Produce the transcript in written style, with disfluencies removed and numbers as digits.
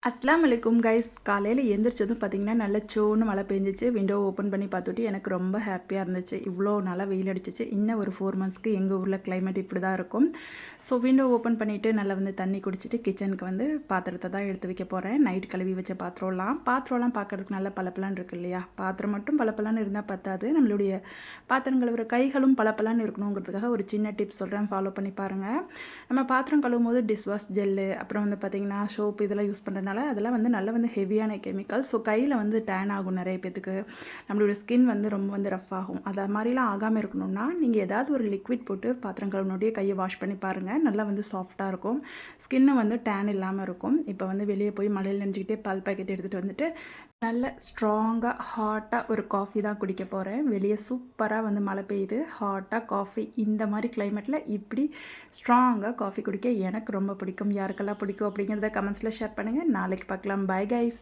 அஸ்ஸலாமு அலைக்கும் கைஸ். காலையில் எந்திரிச்சதும் பார்த்தீங்கன்னா நல்ல சோன்னு மழை பெஞ்சிச்சு. விண்டோ ஓப்பன் பண்ணி பார்த்துட்டு எனக்கு ரொம்ப ஹாப்பியாக இருந்துச்சு. இவ்வளோ நாளாக வெயில் அடிச்சிச்சு. இன்னும் ஒரு 4 மந்த்ஸ்க்கு எங்கள் ஊரில் கிளைமேட் இப்படி தான் இருக்கும். ஸோ விண்டோ ஓப்பன் பண்ணிவிட்டு நல்லா தண்ணி குடிச்சிட்டு கிச்சனுக்கு பாத்திரத்தை தான் எடுத்து வைக்க போகிறேன். நைட் கழுவி வச்ச பாத்திரம்லாம் பார்க்குறதுக்கு நல்லா பளபளன்னு இருக்கு இல்லையா? பாத்திரம் மட்டும் பளபளன்னு இருந்தால் பத்தாது, நம்மளுடைய பாத்திரம் கழுவுற கைகளும் பளபளன்னு இருக்கணுங்கிறதுக்காக ஒரு சின்ன டிப்ஸ் சொல்கிறேன், ஃபாலோ பண்ணி பாருங்கள். நம்ம பாத்திரம் கழுவும் போது டிஷ்வாஷ் ஜெல்லு, அப்புறம் பார்த்திங்கன்னா சோப்பு இதெல்லாம் யூஸ் பண்ணுறதுனால அதெல்லாம் நல்லா ஹெவியான கெமிக்கல். ஸோ கையில் டேன் ஆகும். நிறைய பேத்துக்கு நம்மளோட ஸ்கின் ரொம்ப ரஃப் ஆகும். அதை மாதிரிலாம் ஆகாமல் இருக்கணும்னா நீங்கள் ஏதாவது ஒரு லிக்விட் போட்டு பாத்திரம் கழுவுனோடய கையை வாஷ் பண்ணி பாருங்கள். நல்லா சாஃப்டாக இருக்கும். ஸ்கின்னு டேன் இல்லாமல் இருக்கும். இப்போ வெளியே போய் மழையில் நினைஞ்சிக்கிட்டே பால் பாக்கெட் எடுத்துகிட்டு நல்ல ஸ்ட்ராங்காக ஹாட்டாக ஒரு காஃபி தான் குடிக்க போகிறேன். வெளியே சூப்பராக மழை பெய்யுது. ஹாட்டாக காஃபி இந்த மாதிரி கிளைமேட்டில் இப்படி ஸ்ட்ராங்காக காஃபி குடிக்க எனக்கு ரொம்ப பிடிக்கும். யாருக்கெல்லாம் பிடிக்கும் அப்படிங்கிறத கமெண்ட்ஸில் ஷேர் பண்ணுங்கள். நாளைக்கு பார்க்கலாம். Bye guys.